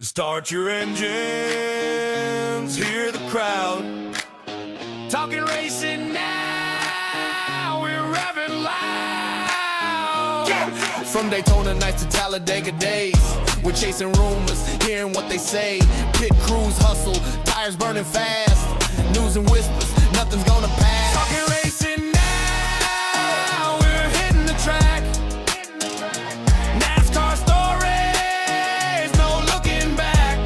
Start your engines, hear the crowd. Talking racing now, we're revving loud. From Daytona nights to Talladega days, we're chasing rumors, hearing what they say. Pit crews hustle, tires burning fast. News and whispers, nothing's gonna pass. Talking racing now, we're hitting the track. NASCAR stories, no looking back.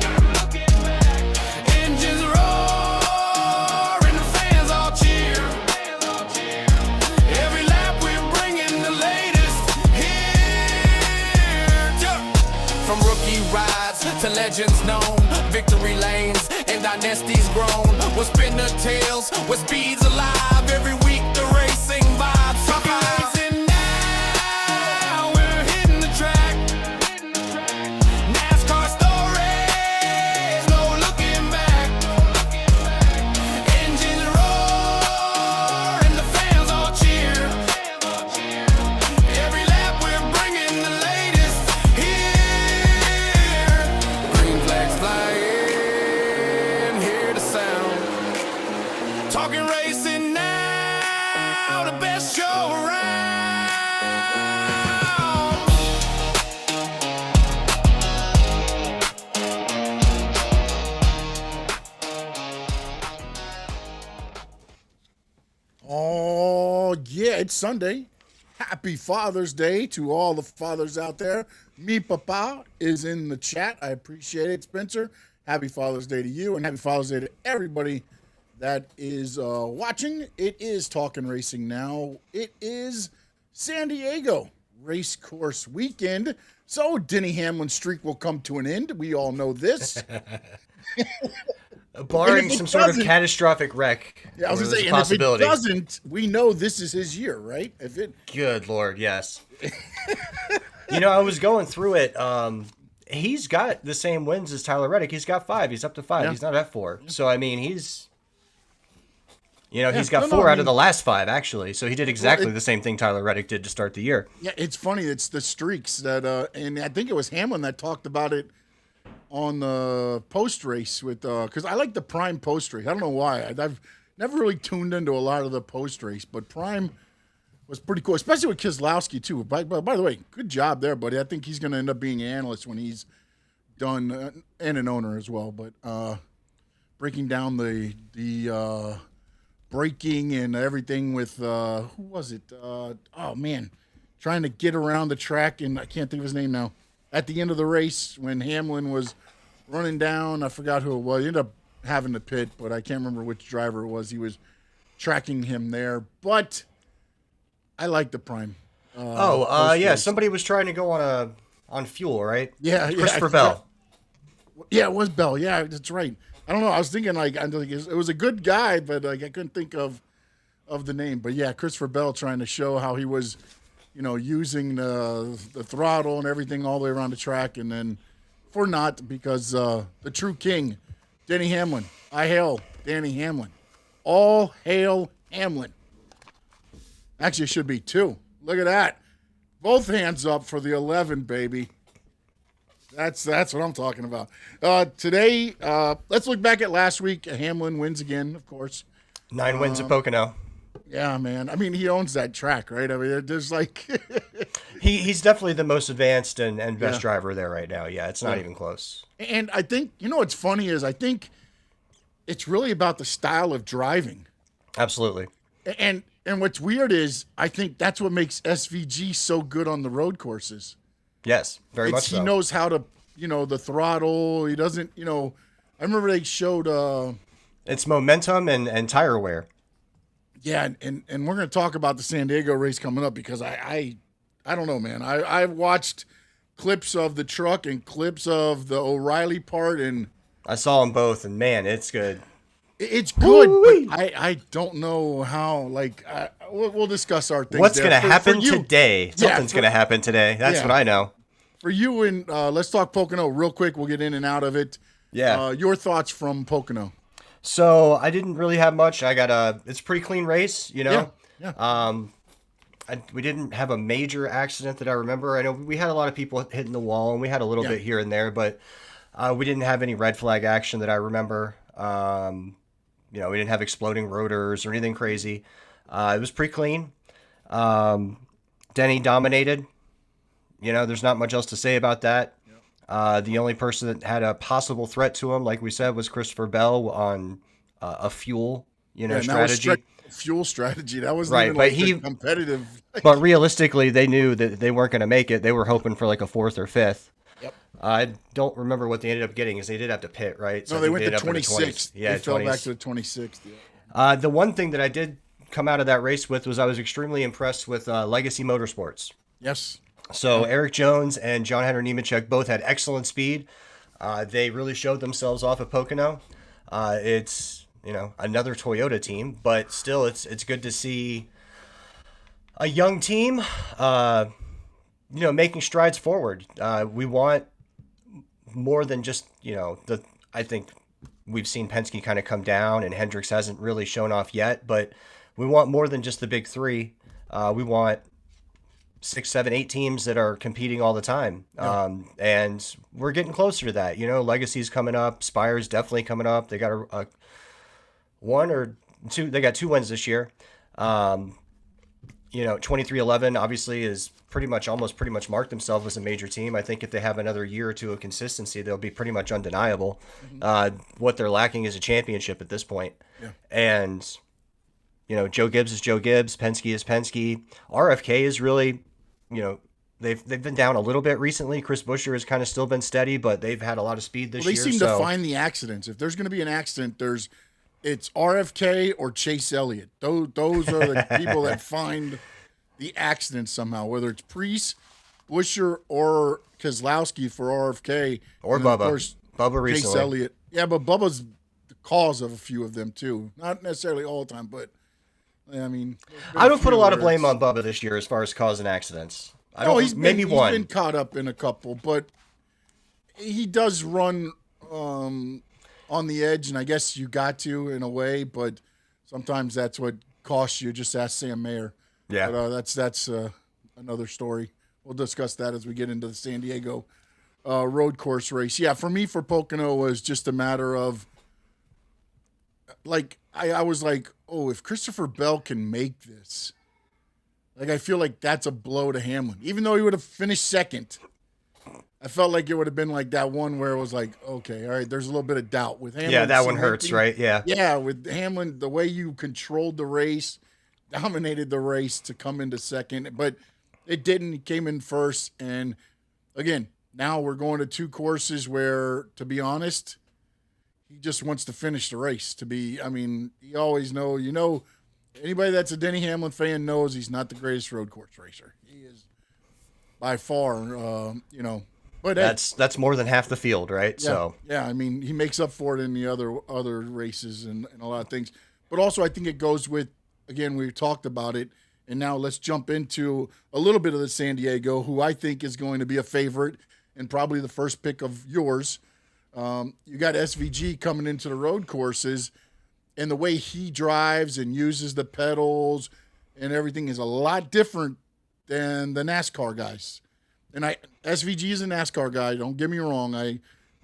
Engines roar and the fans all cheer. Every lap we're bringing the latest here. From rookie rides to legends known, victory lanes and dynasties grown. We'll spin the tales where speed's alive. Every week the racing vibes survive. Now we're hitting the track. NASCAR stories, no looking back. Engines roar and the fans all cheer. Every lap we're bringing the latest here. Green flags flying, hear the sound. Talking racing now, the best show around. Oh, yeah, it's Sunday. Happy Father's Day to all the fathers out there. Me Papa is in the chat. I appreciate it, Spencer. Happy Father's Day to you, and happy Father's Day to everybody that is watching. It is Talking Racing now. It is San Diego race course weekend. So Denny Hamlin's streak will come to an end. We all know this. Barring And if it some sort of doesn't- catastrophic wreck. Yeah, I was where going to say, there's a and if it possibility. doesn't, we know this is his year, right? If it, Good Lord, yes. I was going through it. He's got the same wins as Tyler Reddick. He's got 5. He's up to 5. Yeah. He's not at 4. So, I mean, he's got No, 4 I out mean- of the last 5, actually. So he did exactly it- the same thing Tyler Reddick did to start the year. Yeah, it's funny. It's the streaks that, and I think it was Hamlin that talked about it on the post race with, because I like the Prime post race. I don't know why. I've never really tuned into a lot of the post race, but Prime was pretty cool, especially with Keselowski too. By the way, good job there, buddy. I think he's going to end up being an analyst when he's done, and an owner as well. But breaking down the braking and everything with who was it? Oh man, trying to get around the track, and I can't think of his name now. At the end of the race, when Hamlin was running down, I forgot who it was. He ended up having to pit, but I can't remember which driver it was. He was tracking him there, but I like the Prime. yeah. race. Somebody was trying to go on fuel, right? Yeah, Christopher I Bell. forgot. Yeah, it was Bell. Yeah, that's right. I don't know. I was thinking it was a good guy, but I couldn't think of the name. But yeah, Christopher Bell trying to show how he was, using the throttle and everything all the way around the track, and then for not because the true king, Denny Hamlin. I hail Danny Hamlin. All hail Hamlin. Actually, it should be 2. Look at that. Both hands up for the 11, baby. That's what I'm talking about. Today, let's look back at last week. Hamlin wins again, of course. 9 wins at Pocono. Yeah, man. I mean, he owns that track, right? I mean, there's like... He's definitely the most advanced and best driver there right now. Yeah, it's not even close. And I think, what's funny is I think it's really about the style of driving. Absolutely. And what's weird is I think that's what makes SVG so good on the road courses. Yes, very much so. He knows how to, the throttle. He doesn't, I remember they showed... It's momentum and tire wear. Yeah, and we're going to talk about the San Diego race coming up because I don't know, man. I watched clips of the truck and clips of the O'Reilly part, and I saw them both, and man, it's good. it's good. But I don't know how. Like we'll discuss our things. What's there. going to happen you, today? Something's going to happen today. That's what I know. For you and let's talk Pocono real quick. We'll get in and out of it. Yeah. Your thoughts from Pocono? So I didn't really have much. I got it's a pretty clean race, Yeah. We didn't have a major accident that I remember. I know we had a lot of people hitting the wall, and we had a little bit here and there, but We didn't have any red flag action that I remember. We didn't have exploding rotors or anything crazy. It was pretty clean. Denny dominated. There's not much else to say about that. The only person that had a possible threat to him, like we said, was Christopher Bell on a fuel, strategy. Fuel strategy. That wasn't Right, even but like the competitive. But realistically, they knew that they weren't going to make it. They were hoping for like a fourth or fifth. Yep. I don't remember what they ended up getting, because they did have to pit, right? No, they went to 26th. Yeah, they fell back to the 26th. Yeah. The one thing that I did come out of that race with was I was extremely impressed with Legacy Motorsports. Yes. So Eric Jones and John Henry Nemechek both had excellent speed. They really showed themselves off at Pocono. It's another Toyota team, but still it's good to see a young team making strides forward. We want more than just I think we've seen Penske kind of come down, and Hendricks hasn't really shown off yet, but we want more than just the big three. We want 6, 7, 8 teams that are competing all the time. Yeah. And we're getting closer to that. Legacy's coming up. Spire's definitely coming up. They got a 1 or 2. They got 2 wins this year. 2311 obviously is pretty much marked themselves as a major team. I think if they have another year or two of consistency, they'll be pretty much undeniable. What they're lacking is a championship at this point. Yeah. And Joe Gibbs is Joe Gibbs. Penske is Penske. RFK is really, they've been down a little bit recently. Chris Buescher has kind of still been steady, but they've had a lot of speed this year. They seem to find the accidents. If there's going to be an accident, it's RFK or Chase Elliott. Those are the people that find the accident somehow, whether it's Priest, Buescher, or Keselowski for RFK. Or Bubba. Of course, Bubba recently. Chase Elliott. Yeah, but Bubba's the cause of a few of them too. Not necessarily all the time, but I mean, I don't put a lot of blame on Bubba this year as far as causing accidents. He's been caught up in a couple, but he does run on the edge, and I guess you got to in a way, but sometimes that's what costs you. Just ask Sam Mayer. Yeah, but that's another story. We'll discuss that as we get into the San Diego road course race. Yeah, for me, for Pocono was just a matter of I was like, oh, if Christopher Bell can make this, I feel like that's a blow to Hamlin. Even though he would have finished second, I felt like it would have been like that one where it was like, okay, all right, there's a little bit of doubt with Hamlin. Yeah, that one hurts, right? Yeah. Yeah, with Hamlin, the way you controlled the race, dominated the race to come into second, but it didn't. He came in first, and again, now we're going to 2 courses where, to be honest, he just wants to finish the race. You always know, anybody that's a Denny Hamlin fan knows he's not the greatest road course racer. He is by far, But that's more than half the field, right? Yeah, So yeah, he makes up for it in the other races and a lot of things. But also, I think it goes with, again, we talked about it, and now let's jump into a little bit of the San Diego, who I think is going to be a favorite and probably the first pick of yours. You got SVG coming into the road courses, and the way he drives and uses the pedals and everything is a lot different than the NASCAR guys. And SVG is a NASCAR guy, don't get me wrong. I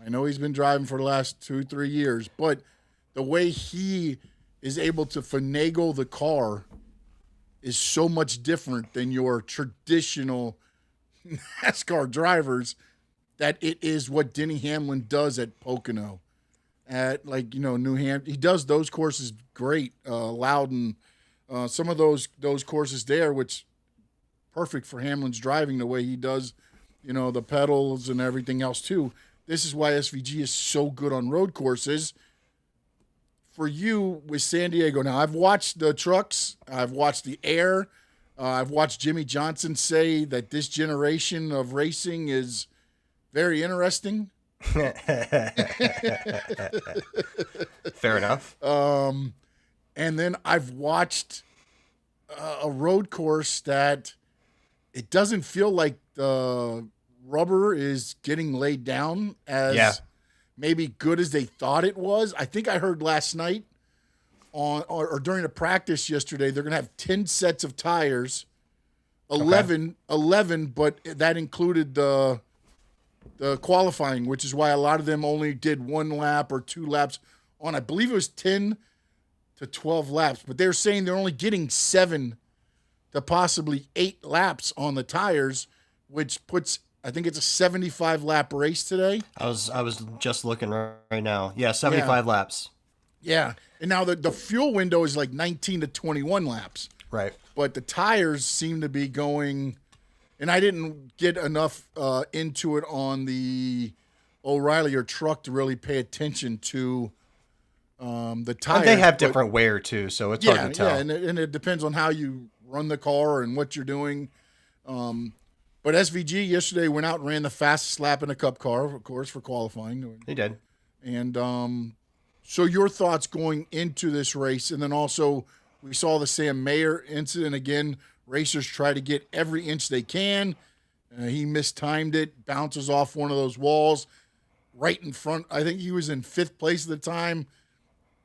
know he's been driving for the last 2-3 years, but the way he is able to finagle the car is so much different than your traditional NASCAR drivers that it is what Denny Hamlin does at Pocono. At New Hampshire, he does those courses great. Loudon, some of those courses there, which perfect for Hamlin's driving the way he does, the pedals and everything else too. This is why SVG is so good on road courses. For you with San Diego, now I've watched the trucks, I've watched the air, I've watched Jimmy Johnson say that this generation of racing is very interesting. Fair enough. And then I've watched a road course that it doesn't feel like the rubber is getting laid down as maybe good as they thought it was. I think I heard last night or during the practice yesterday, they're going to have 10 sets of tires, 11, but that included the the qualifying, which is why a lot of them only did 1 lap or 2 laps on, I believe it was 10 to 12 laps. But they're saying they're only getting 7 to possibly 8 laps on the tires, which puts, I think it's a 75 lap race today. I was just looking right now. Yeah, 75 laps. Yeah. And now the fuel window is like 19 to 21 laps. Right. But the tires seem to be going, and I didn't get enough into it on the O'Reilly or truck to really pay attention to the tires. And they have different wear too, so it's hard to tell. Yeah, and it depends on how you run the car and what you're doing. But SVG yesterday went out and ran the fastest lap in a Cup car, of course, for qualifying. He did. And so your thoughts going into this race, and then also we saw the Sam Mayer incident again. Racers try to get every inch they can. He mistimed it, bounces off one of those walls right in front. I think he was in 5th place at the time.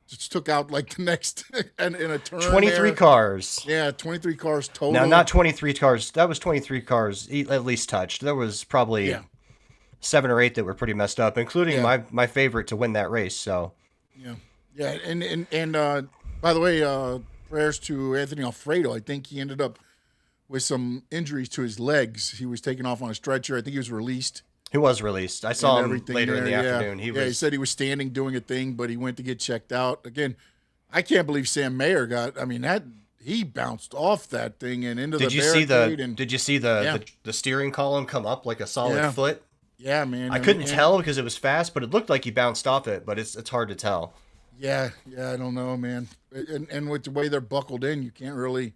Just took out like the next in a turn. 23 cars. Yeah, 23 cars total. Now, not 23 cars. That was 23 cars at least touched. There was probably 7 or 8 that were pretty messed up, including my favorite to win that race. So yeah, and by the way, prayers to Anthony Alfredo. I think he ended up with some injuries to his legs. He was taken off on a stretcher. I think he was released. He was released. I saw him later in the afternoon. He said he was standing doing a thing, but he went to get checked out. Again, I can't believe Sam Mayer he bounced off that thing and into the barricade. Did you see the steering column come up like a solid foot? Yeah, man. I couldn't tell because it was fast, but it looked like he bounced off it, but it's hard to tell. Yeah, I don't know, man. And with the way they're buckled in, you can't really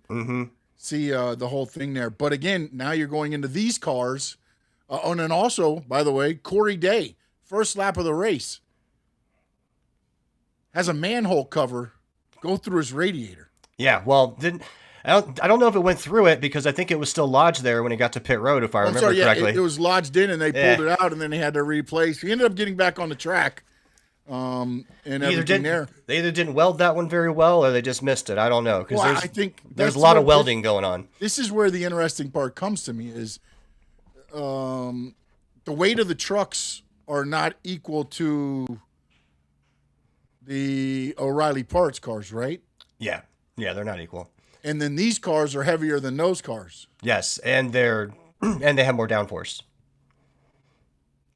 see the whole thing there. But again, now you're going into these cars. And then also, by the way, Corey Day, first lap of the race, has a manhole cover go through his radiator. Yeah, well, I don't know if it went through it because I think it was still lodged there when he got to pit road, if I remember correctly. It was lodged in, and they pulled it out, and then they had to replace. He ended up getting back on the track. And everything there. They either didn't weld that one very well or they just missed it. I don't know. Because I think there's a lot of welding going on. This is where the interesting part comes to me is the weight of the trucks are not equal to the O'Reilly parts cars, right? Yeah, they're not equal. And then these cars are heavier than those cars. Yes, and they have more downforce.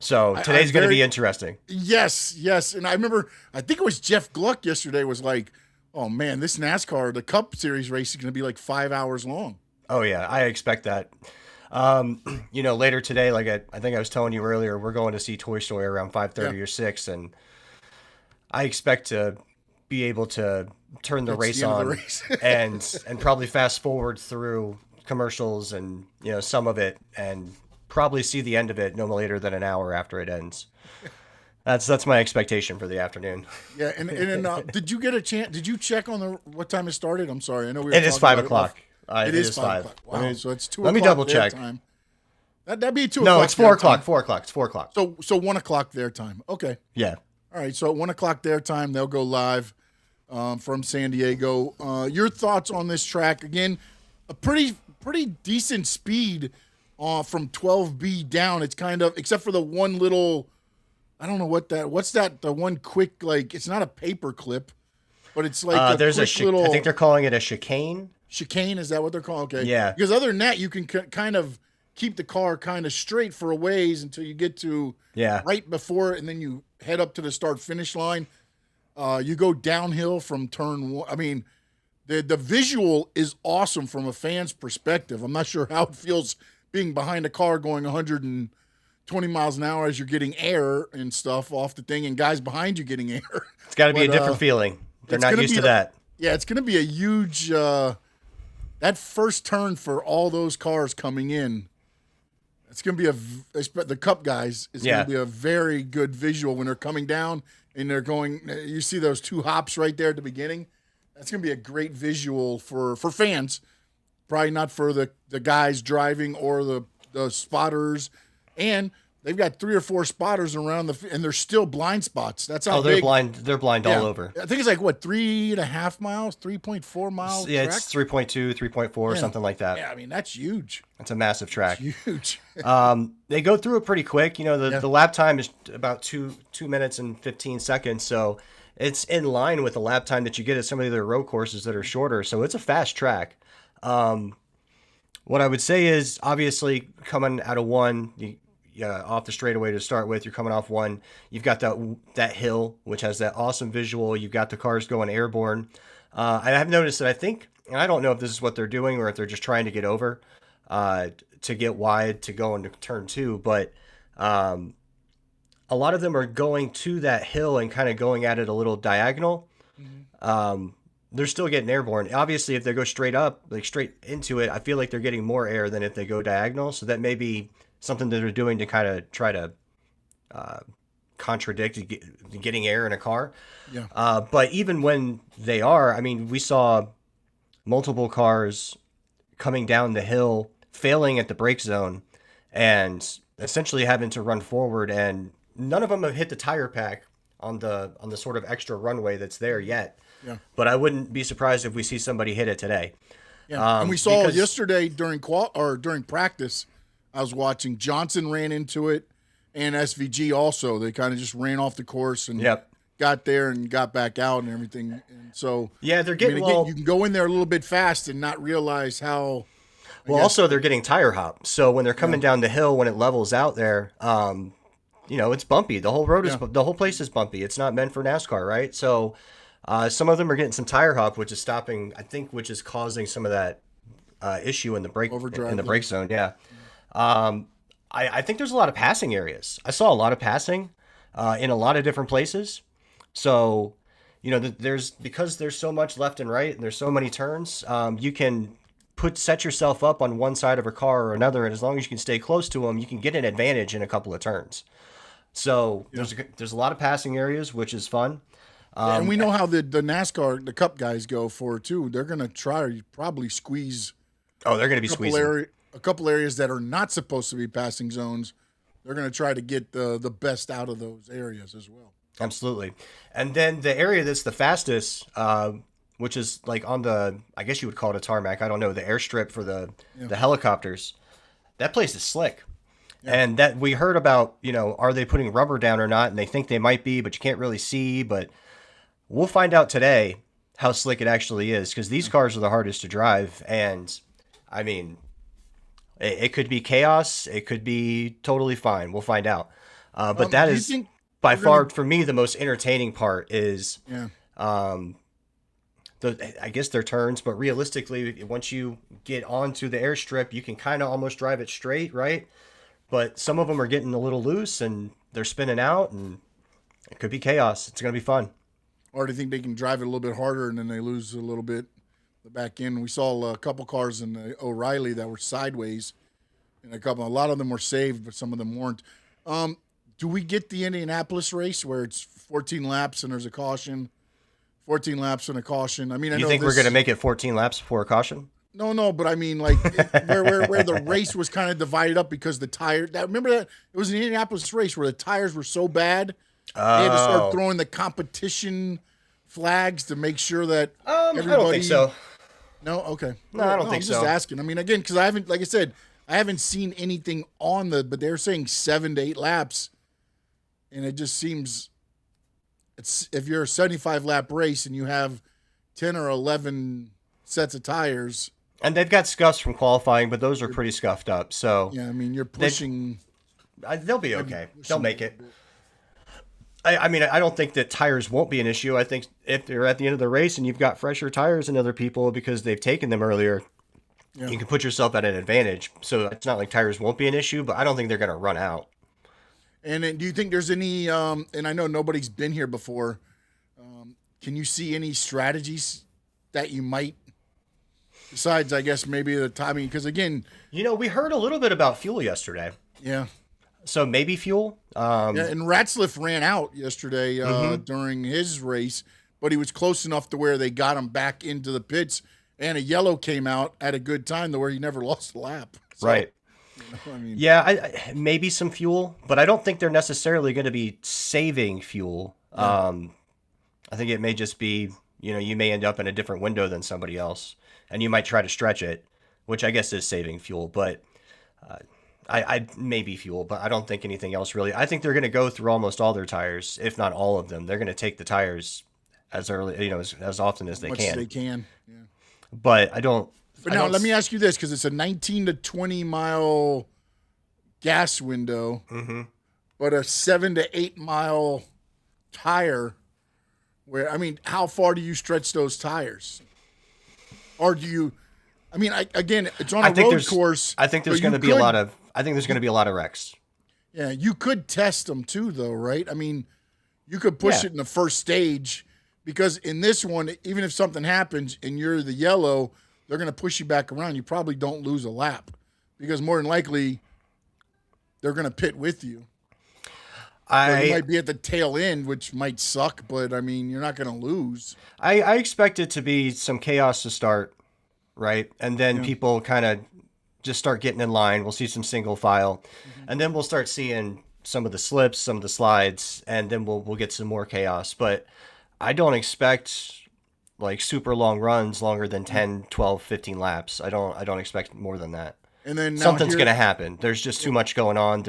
So today's going to be interesting. Yes. And I remember, I think it was Jeff Gluck yesterday was like, oh man, this NASCAR, the Cup Series race is going to be like 5 hours long. Oh yeah, I expect that. Later today, like I think I was telling you earlier, we're going to see Toy Story around 5:30 or 6, and I expect to be able to turn the race on and probably fast forward through commercials and some of it and probably see the end of it no later than an hour after it ends. That's my expectation for the afternoon. Yeah, and did you get a chance? Did you check on what time it started? I'm sorry, I know we were. It is 5 o'clock. It is 5. Wow, so it's 2 o'clock. Let me double check. Time. That'd be 2 o'clock. No, it's 4 o'clock. 4 o'clock. It's 4 o'clock. So 1 o'clock their time. Okay. Yeah. All right. So at 1 o'clock their time, they'll go live from San Diego. Your thoughts on this track? Again, a pretty decent speed from 12B down. It's kind of, except for the one little, I don't know what's that? The one quick, like, it's not a paper clip, but it's like there's little. I think they're calling it a chicane. Chicane, is that what they're calling? Okay. Yeah. Because other than that, you can kind of keep the car kind of straight for a ways until you get to right before it, and then you head up to the start-finish line. You go downhill from turn 1. I mean, the visual is awesome from a fan's perspective. I'm not sure how it feels being behind a car going 120 miles an hour as you're getting air and stuff off the thing, and guys behind you getting air. It's got to be a different feeling. They're not used to that. Yeah, it's going to be a huge that first turn for all those cars coming in. It's going to be the Cup guys is going to be a very good visual when they're coming down and they're going. You see those 2 hops right there at the beginning. That's going to be a great visual for fans. Probably not for the guys driving or the spotters. And they've got 3 or 4 spotters around and they're still blind spots. That's how they're big. blind. They're blind all over. I think it's like what 3.5 miles, 3.4 miles. Yeah, track? it's 3.2, 3.4, something like that. Yeah, I mean that's huge. It's a massive track. It's huge. They go through it pretty quick. You know, the lap time is about 2 minutes and 15 seconds. So it's in line with the lap time that you get at some of the other road courses that are shorter. So it's a fast track. What I would say is, obviously, coming out of one, off the straightaway to start with, you're coming off one. You've got that hill, which has that awesome visual. You've got the cars going airborne. I have noticed that and I don't know if this is what they're doing or if they're just trying to get over, to get wide to go into turn 2, but a lot of them are going to that hill and kind of going at it a little diagonal. They're still getting airborne. Obviously, if they go straight up, like straight into it, I feel like they're getting more air than if they go diagonal. So that may be something that they're doing to kind of try to contradict getting air in a car. Yeah. But even when they are, I mean, we saw multiple cars coming down the hill, failing at the brake zone, and essentially having to run forward, and none of them have hit the tire pack on the sort of extra runway that's there yet. Yeah. But I wouldn't be surprised if we see somebody hit it today. Yeah. And we saw yesterday during practice, I was watching, Johnson ran into it, and SVG also. They kind of just ran off the course and got there and got back out and everything. And so yeah, they're getting you can go in there a little bit fast and not realize how. Also they're getting tire hop. So when they're coming down the hill, when it levels out there, it's bumpy. The whole road the whole place is bumpy. It's not meant for NASCAR, right? So some of them are getting some tire hop, which is stopping. I think which is causing some of that issue in the brake overdrive in the brake zone. Yeah. I think there's a lot of passing areas. I saw a lot of passing in a lot of different places. So, because there's so much left and right and there's so many turns, you can set yourself up on one side of a car or another, and as long as you can stay close to them, you can get an advantage in a couple of turns. So there's a lot of passing areas, which is fun. And we know how the NASCAR, the Cup guys go for it too. They're going to try to probably squeeze. Oh, they're going to be squeezing. A couple areas that are not supposed to be passing zones. They're going to try to get the best out of those areas as well. Absolutely. And then the area that's the fastest, which is like on I guess you would call it a tarmac. I don't know, the airstrip for the helicopters. That place is slick. Yeah. And that we heard about, are they putting rubber down or not? And they think they might be, but you can't really see. But we'll find out today how slick it actually is, because these cars are the hardest to drive. And I mean, it could be chaos. It could be totally fine. We'll find out. But that is by far, for me, the most entertaining part is, I guess their turns. But realistically, once you get onto the airstrip, you can kind of almost drive it straight, right? But some of them are getting a little loose and they're spinning out, and it could be chaos. It's going to be fun. Or do you think they can drive it a little bit harder and then they lose a little bit the back end? We saw a couple cars in the O'Reilly that were sideways, and a lot of them were saved, but some of them weren't. Do we get the Indianapolis race where it's 14 laps and there's a caution? 14 laps and a caution. I mean, you think we're going to make it 14 laps before a caution? No, but I mean, like where the race was kind of divided up because the tire. Remember that it was an Indianapolis race where the tires were so bad they had to start throwing the competition flags to make sure that everybody. I don't think so. No, okay. No, I don't think so. I'm just asking. I mean, again, because I haven't, like I said, I haven't seen anything on but they're saying 7 to 8 laps, and it just seems if you're a 75 lap race and you have 10 or 11 sets of tires. And they've got scuffs from qualifying, but those are pretty scuffed up. So yeah, I mean, you're pushing. They'll be okay. They'll make it. I mean, I don't think that tires won't be an issue. I think if they're at the end of the race and you've got fresher tires than other people because they've taken them earlier, you can put yourself at an advantage. So it's not like tires won't be an issue, but I don't think they're going to run out. And then do you think there's any? And I know nobody's been here before. Can you see any strategies that you might? Besides, I guess, maybe the timing, because again... we heard a little bit about fuel yesterday. Yeah. So maybe fuel. And Ratzliff ran out yesterday during his race, but he was close enough to where they got him back into the pits, and a yellow came out at a good time to where he never lost a lap. So, right. I mean, Yeah, maybe some fuel, but I don't think they're necessarily going to be saving fuel. I think it may just be, you may end up in a different window than somebody else, and you might try to stretch it, which I guess is saving fuel, but I maybe fuel, but I don't think anything else really. I think they're going to go through almost all their tires, if not all of them. They're going to take the tires as early, as often as they much can. as they can. Yeah. But I don't. But I now don't let me ask you this, because it's a 19 to 20 mile gas window, but a 7 to 8 mile tire. Where, I mean, how far do you stretch those tires? Or do you? I mean, again, it's on a road course. I think there's so going to be a lot of. I think there's going to be a lot of wrecks. Yeah, you could test them too, though, right? I mean, you could push it in the first stage, because in this one, even if something happens and you're the yellow, they're going to push you back around. You probably don't lose a lap, because more than likely they're going to pit with you. So you might be at the tail end, which might suck, but I mean, you're not going to lose. I expect it to be some chaos to start, right? And then people kind of just start getting in line. We'll see some single file, and then we'll start seeing some of the slips, some of the slides, and then we'll get some more chaos. But I don't expect like super long runs, longer than 10, 12, 15 laps. I don't expect more than that. And then something's going to happen. There's just too much going on.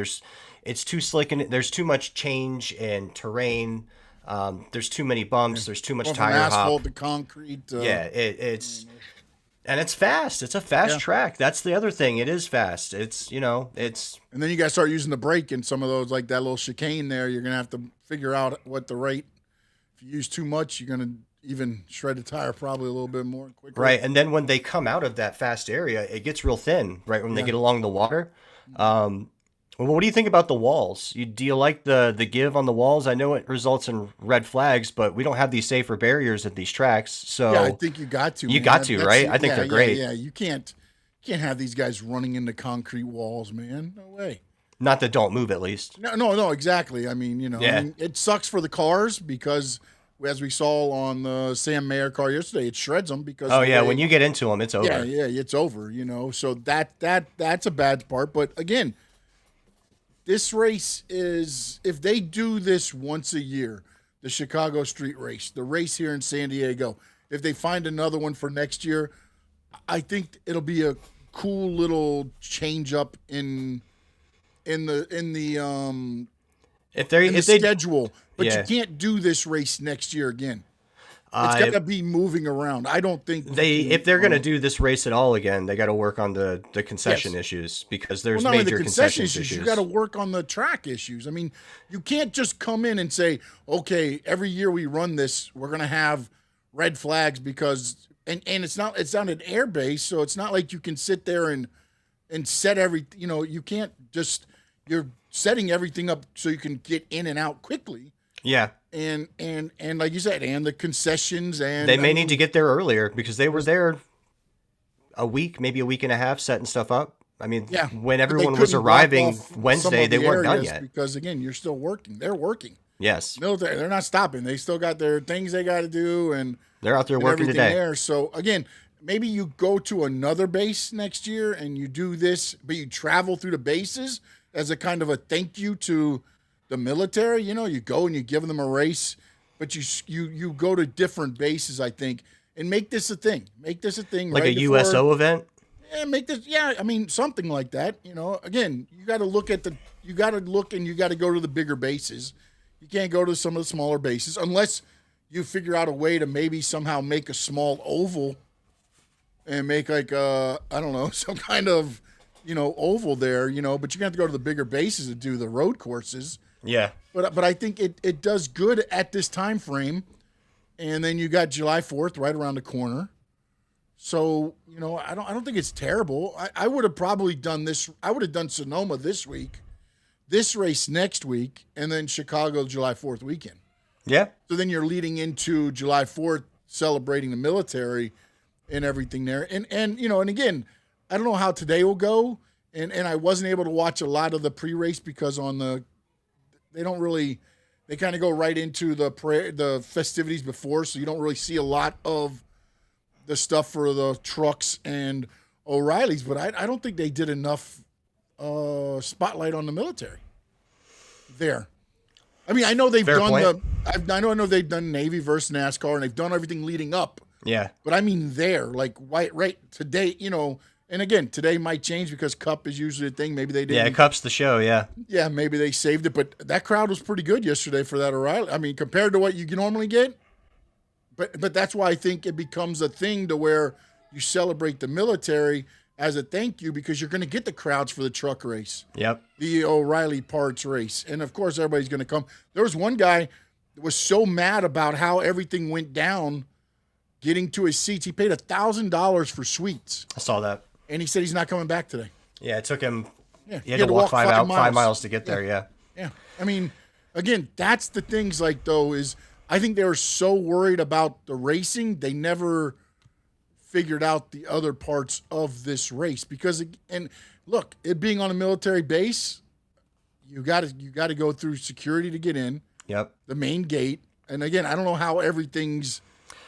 It's too slick, and there's too much change in terrain. There's too many bumps. There's too much tire hop. Asphalt to concrete. It's and it's fast. It's a fast track. That's the other thing. It is fast. It's it's. And then you got to start using the brake in some of those, like that little chicane there. You're gonna have to figure out what the rate. If you use too much, you're gonna even shred the tire probably a little bit more quickly. Right, and then when they come out of that fast area, it gets real thin. Right when they get along the water. Well, what do you think about the walls? Do you like the give on the walls? I know it results in red flags, but we don't have these safer barriers at these tracks. So yeah, I think you got to. You got to, right? I think they're great. Yeah, you can't have these guys running into concrete walls, man. No way. Not that don't move, at least. No, exactly. I mean, it sucks for the cars, because as we saw on the Sam Mayer car yesterday, it shreds them because. Oh yeah, when you get into them, it's over. Yeah, it's over. So that's a bad part. But again, this race is, if they do this once a year, the Chicago Street Race, the race here in San Diego, if they find another one for next year, I think it'll be a cool little change up in the schedule. But you can't do this race next year again. It's got to be moving around. I don't think if they're going to do this race at all again, they got to work on the concession issues, because there's major concession issues. You got to work on the track issues. I mean, you can't just come in and say, okay, every year we run this, we're going to have red flags, because and it's not an air base, so it's not like you can sit there and set you can't just, you're setting everything up so you can get in and out quickly. Yeah. And like you said, and the concessions, and they may need to get there earlier, because they were there a week, maybe a week and a half, setting stuff up. I mean, when everyone was arriving Wednesday, they weren't done yet. Because again, you're still working. They're working. Yes. Military, they're not stopping. They still got their things they got to do, and they're out there working today. There. So again, maybe you go to another base next year and you do this, but you travel through the bases as a kind of a thank you to the military. You go and you give them a race, but you go to different bases, I think, and make this a thing. Make this a thing. Like a USO event? Yeah, make this. Yeah, I mean, something like that. Again, you got to look and you got to go to the bigger bases. You can't go to some of the smaller bases unless you figure out a way to maybe somehow make a small oval and make like I don't know, some kind of oval there. But you're gonna have to go to the bigger bases to do the road courses. Yeah. But I think it does good at this time frame, and then you got July 4th right around the corner. So I don't think it's terrible. I would have probably done this. I would have done Sonoma this week, this race next week, and then Chicago July 4th weekend. Yeah. So then you're leading into July 4th, celebrating the military and everything there. And again, I don't know how today will go, and I wasn't able to watch a lot of the pre-race because they kind of go right into the festivities before, so you don't really see a lot of the stuff for the trucks and O'Reilly's. But I don't think they did enough spotlight on the military there. I mean, I know they've Fair done point. I know they've done Navy versus NASCAR, and they've done everything leading up. Yeah. But I mean, there, like, right today, and again, today might change because Cup is usually a thing. Maybe they didn't. Yeah, Cup's the show, yeah. Yeah, maybe they saved it, but that crowd was pretty good yesterday for that O'Reilly. I mean, compared to what you normally get. But that's why I think it becomes a thing to where you celebrate the military as a thank you because you're going to get the crowds for the truck race. Yep. The O'Reilly parts race. And, of course, everybody's going to come. There was one guy that was so mad about how everything went down getting to his seats. He paid $1,000 for suites. I saw that. And he said he's not coming back today. Yeah, it took him. Yeah, He had to walk 5 miles to get there, yeah. Yeah. I mean, again, that's the things like, though, is I think they were so worried about the racing, they never figured out the other parts of this race. Because, and look, it being on a military base, you got to go through security to get in. Yep. The main gate. And again, I don't know how everything's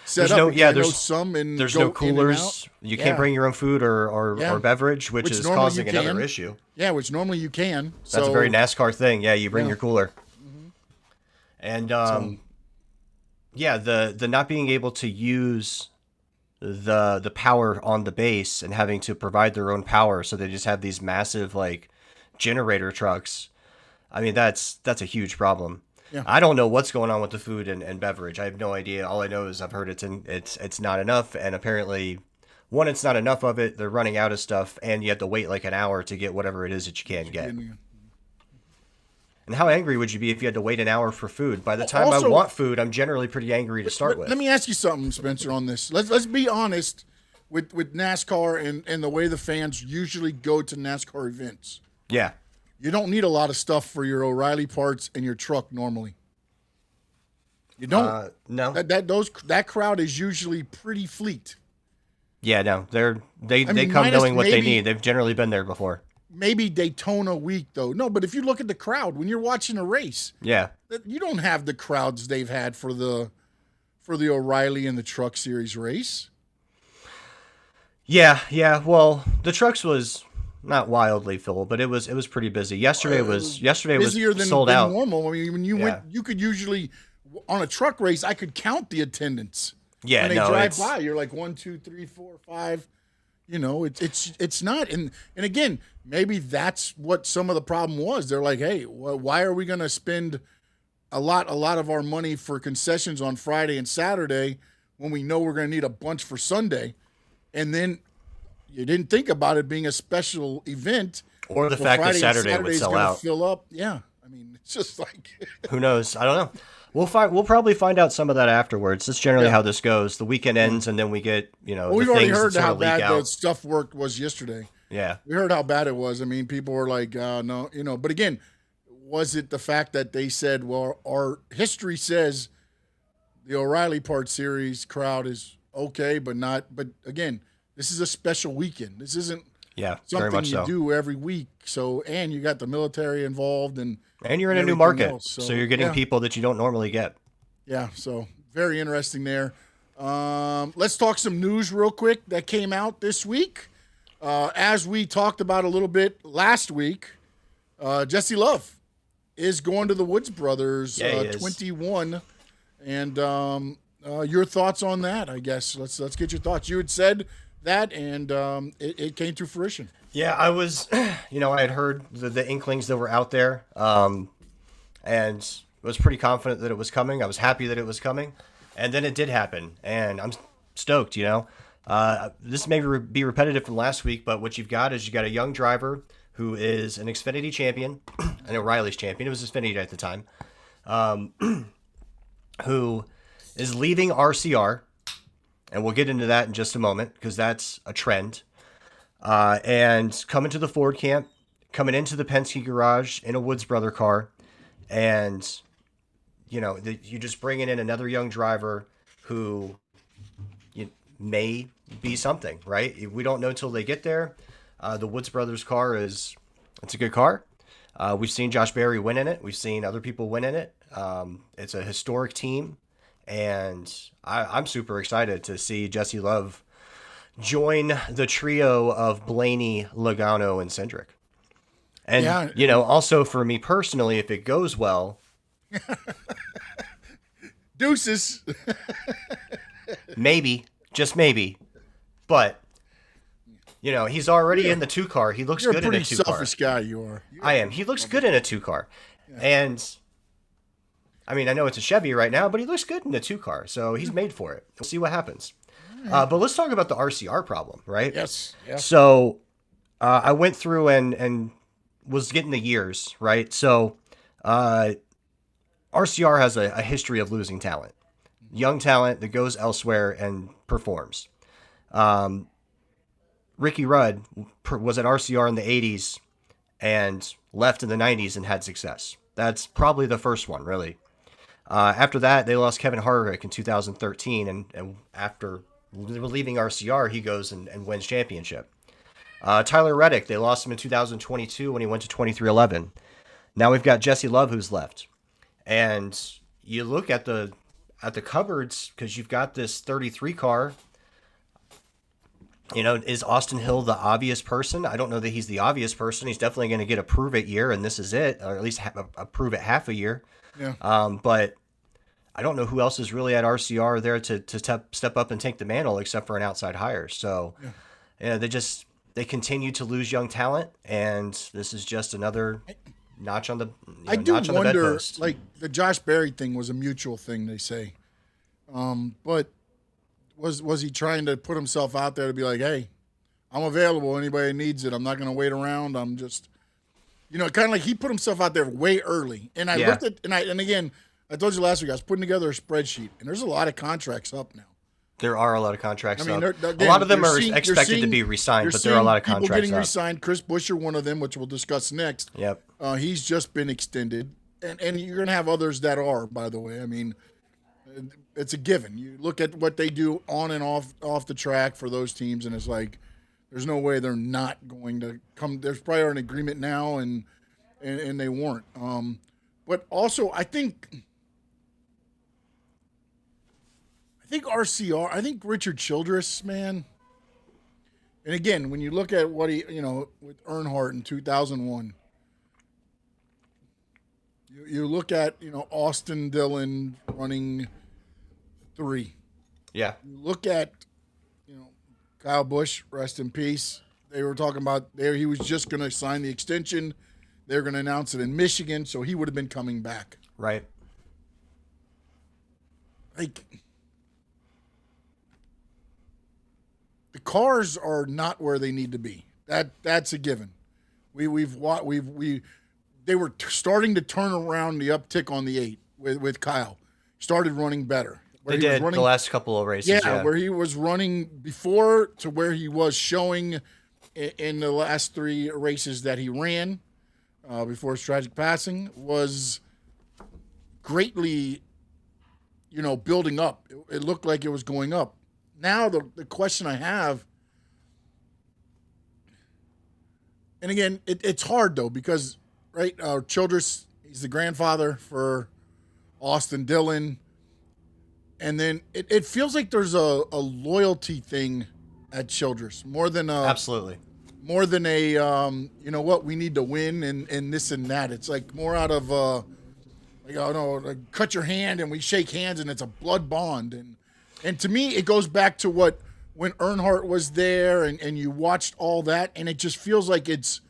set There's up. no, because yeah, I know there's some and there's go no in and coolers. out. You Yeah. can't bring your own food or Yeah. beverage, which Which is normally causing you can. another issue. Yeah, which normally you can. That's a very NASCAR thing. Yeah, you bring Yeah. your cooler. And yeah, the not being able to use the power on the base and having to provide their own power, so they just have these massive like generator trucks. I mean, that's a huge problem. Yeah. I don't know what's going on with the food and beverage. I have no idea. All I know is I've heard it's not enough, and apparently, one, it's not enough of it. They're running out of stuff, and you have to wait like an hour to get whatever it is that you can get. And how angry would you be if you had to wait an hour for food? By the time Also, I want food, I'm generally pretty angry to start with. Let me ask you something, Spencer, on this. Let's be honest with NASCAR and the way the fans usually go to NASCAR events. Yeah. You don't need a lot of stuff for your O'Reilly parts and your truck normally. You don't. No. That crowd is usually pretty fleet. Yeah, no. They mean, come minus knowing what they maybe- need. They've generally been there before. Maybe Daytona week though. No, but if you look at the crowd when you're watching a race, Yeah. you don't have the crowds they've had for the O'Reilly and the Truck Series race. Yeah. Well, the trucks was not wildly full, but it was pretty busy. Yesterday was busier than sold out. normal. I mean, when you Yeah. went, you could usually on a truck race, I could count the attendance. Yeah, when they no, drive it's by, you're like 1, 2, 3, 4, 5. You know, it's not. And again, maybe that's what some of the problem was. They're like, hey, why are we going to spend a lot of our money for concessions on Friday and Saturday when we know we're going to need a bunch for Sunday? And then you didn't think about it being a special event. or the Well, fact that Friday and Saturday would Saturday's sell gonna out. Fill up. Yeah. I mean, it's just like Who knows? I don't know. We'll probably find out some of that afterwards. That's generally how this goes. The weekend ends, and then we get we've the already things heard that sort how of leak bad the out. stuff work was yesterday. Yeah. We heard how bad it was. I mean, people were like, no, but again, was it the fact that they said, well, our history says the O'Reilly Part Series crowd is okay, but again, this is a special weekend. This isn't Yeah. Very something much you so. do every week. So, and you got the military involved and And you're in a new everything market, else. so you're getting yeah. people that you don't normally get. Yeah, so very interesting there. Let's talk some news real quick that came out this week. As we talked about a little bit last week, Jesse Love is going to the Woods Brothers, Yeah, he is. 21. And your thoughts on that, I guess. Let's get your thoughts. You had said that, and it came to fruition. Yeah, I was, I had heard the inklings that were out there, and was pretty confident that it was coming. I was happy that it was coming, and then it did happen, and I'm stoked. This may be repetitive from last week, but what you've got is a young driver who is an Xfinity champion, an O'Reilly's champion. It was Xfinity at the time, who is leaving RCR, and we'll get into that in just a moment because that's a trend. And coming to the Ford camp, coming into the Penske garage in a Woods Brother car, and you just bringing in another young driver who may be something, right? We don't know until they get there. The Woods Brothers car it's a good car. We've seen Josh Berry win in it. We've seen other people win in it. It's a historic team, and I'm super excited to see Jesse Love join the trio of Blaney, Logano, and Cindric. And, Yeah. Also for me personally, if it goes well, Deuces. maybe, just maybe, but, he's already in the 2-car. He looks You're a good in a pretty 2-car. selfish guy, you are. I am. He looks good in a 2-car. And, I mean, I know it's a Chevy right now, but he looks good in a 2-car. So he's made for it. We'll see what happens. But let's talk about the RCR problem, right? Yes. Yeah. So I went through and was getting the years, right? So RCR has a history of losing talent. Young talent that goes elsewhere and performs. Ricky Rudd was at RCR in the 80s and left in the 90s and had success. That's probably the first one, really. After that, they lost Kevin Harvick in 2013, and after leaving RCR, he goes and wins championship. Tyler Reddick, they lost him in 2022 when he went to 2311. Now we've got Jesse Love who's left. And you look at the cupboards, because you've got this 33 car. Is Austin Hill the obvious person? I don't know that he's the obvious person. He's definitely going to get a prove it year, and this is it, or at least a prove it half a year. Yeah. But I don't know who else is really at RCR there to step up and take the mantle, except for an outside hire. So, they continue to lose young talent, and this is just another notch on the I do notch on the wonder, bedpost. like the Josh Berry thing was a mutual thing, they say. But was he trying to put himself out there to be like, hey, I'm available. Anybody needs it. I'm not going to wait around. I'm just, kind of like he put himself out there way early. And I looked at, and again, I told you last week, I was putting together a spreadsheet, and there's a lot of contracts up now. There are a lot of contracts up. Again, a lot of them are expected to be re-signed, but there are a lot of contracts getting up. re-signed. Chris Buescher, one of them, which we'll discuss next. Yep. He's just been extended. And you're going to have others that are, by the way. I mean, it's a given. You look at what they do on and off the track for those teams, and it's like there's no way they're not going to come. There's probably an agreement now, and they weren't. But also, I think RCR, I think Richard Childress, man. And again, when you look at what he, with Earnhardt in 2001, you look at, Austin Dillon running 3. Yeah. You look at, Kyle Busch, rest in peace. They were talking about he was just going to sign the extension. They're going to announce it in Michigan, so he would have been coming back. Right. Like, the cars are not where they need to be. That's a given. They were starting to turn around the uptick on the 8 with Kyle. Started running better. They did the last couple of races. Yeah, where he was running before to where he was showing in the last 3 races that he ran before his tragic passing was greatly, building up. It looked like it was going up. Now the question I have, and again, it's hard though because, right, Childress, he's the grandfather for Austin Dillon, and then it feels like there's a loyalty thing at Childress more than absolutely more than a we need to win and this and that. It's like more out of like cut your hand and we shake hands and it's a blood bond and to me it goes back to when Earnhardt was there and you watched all that and it just feels like it's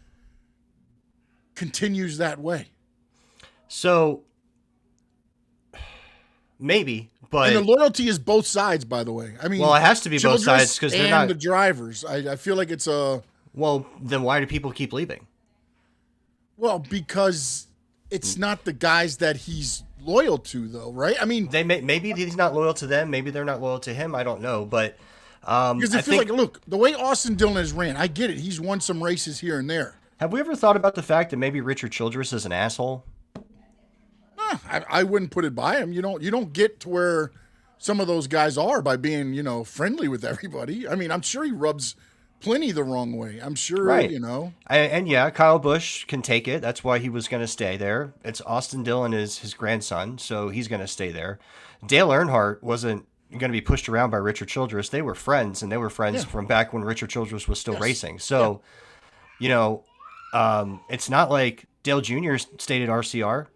continues that way. So maybe, but and the loyalty is both sides, by the way. I mean, well, it has to be both Childress sides because they're and not the drivers. I feel like it's a well. Then why do people keep leaving? well because it's not the guys that he's loyal to, though, right? I mean, Maybe he's not loyal to them. Maybe they're not loyal to him. I don't know, but because it feels like, look, the way Austin Dillon has ran, I get it. He's won some races here and there. Have we ever thought about the fact that maybe Richard Childress is an asshole? I wouldn't put it by him. You don't get to where some of those guys are by being, friendly with everybody. I mean, I'm sure he rubs plenty the wrong way. I'm sure, right. And yeah, Kyle Busch can take it. That's why he was going to stay there. It's Austin Dillon is his grandson, so he's going to stay there. Dale Earnhardt wasn't going to be pushed around by Richard Childress. They were friends, and they were friends from back when Richard Childress was still racing. So, It's not like Dale Jr. stayed at RCR.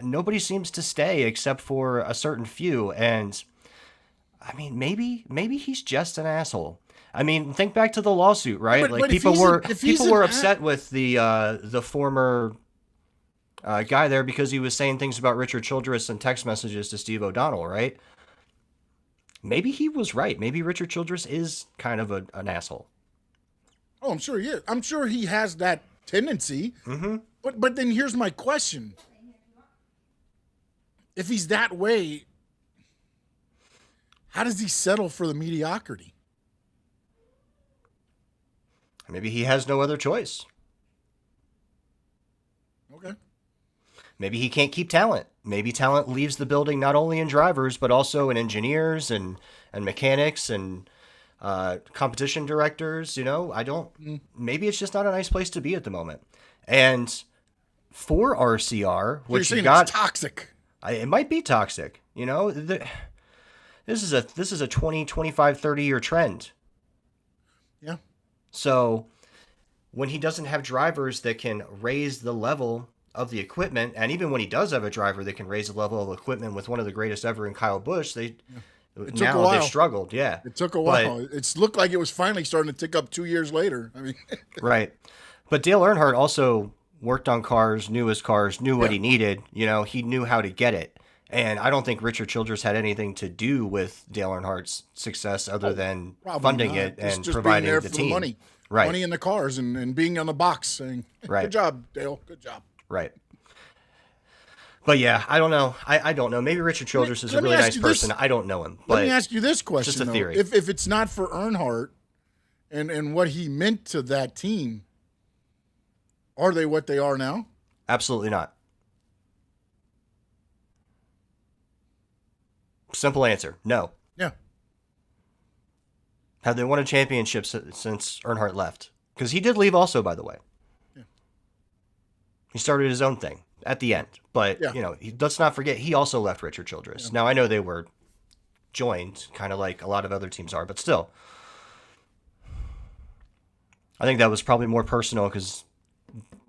Nobody seems to stay except for a certain few, and I mean, maybe he's just an asshole. I mean, think back to the lawsuit, right? But- Like but if people he's were an- if he's people were an upset with the former guy there because he was saying things about Richard Childress and text messages to Steve O'Donnell, right? Maybe he was right. Maybe Richard Childress is kind of an asshole. Oh, I'm sure he is. I'm sure he has that tendency. Mm-hmm. But then here's my question: if he's that way, how does he settle for the mediocrity? Maybe he has no other choice. Okay. Maybe he can't keep talent. Maybe talent leaves the building not only in drivers, but also in engineers and mechanics and competition directors. You know, maybe it's just not a nice place to be at the moment. And for RCR, You're which saying you got, it's toxic. it might be toxic. You know, this is a 20, 25, 30-year trend. Yeah. So when he doesn't have drivers that can raise the level of the equipment, and even when he does have a driver that can raise the level of equipment with one of the greatest ever in Kyle Busch, they've struggled. Yeah, It took a while. It's looked like it was finally starting to tick up 2 years later. I mean, right. But Dale Earnhardt also worked on cars, knew his cars, knew what he needed. You know, he knew how to get it. And I don't think Richard Childress had anything to do with Dale Earnhardt's success other than probably funding not. it and Just providing being there the for team. money. Right. Money in the cars and being on the box saying, Right. good job, Dale. Good job. Right. But yeah, I don't know. I don't know. Maybe Richard Childress is a let me really ask nice you this. person. I don't know him. But Let me ask you this question. just a though. theory. If it's not for Earnhardt and what he meant to that team, are they what they are now? Absolutely not. Simple answer. No. Yeah. Have they won a championship since Earnhardt left? Because he did leave also, by the way. Yeah. He started his own thing at the end. But, Yeah. you know, let's not forget, he also left Richard Childress. Now, I know they were joined, kind of like a lot of other teams are, but still. I think that was probably more personal because,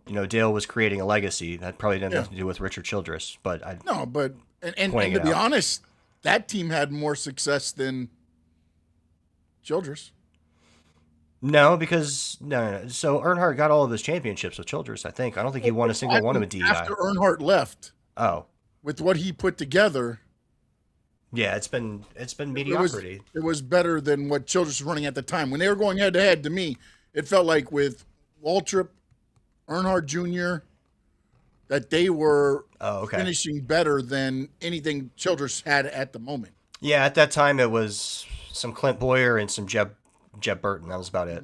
you know, Dale was creating a legacy. That probably didn't have nothing to do with Richard Childress. But No, but and Pointing to it be out. honest, that team had more success than Childress. no, because no. So Earnhardt got all of his championships with Childress, I think. I don't think he won a single one of a DEI. After Earnhardt left, Oh, with what he put together, yeah, it's been mediocrity. it was better than what Childress was running at the time. When they were going head to head, to me, it felt like with Waltrip, Earnhardt Jr., that they were finishing better than anything Childress had at the moment. Yeah, at that time it was some Clint Boyer and some Jeb Burton. That was about it.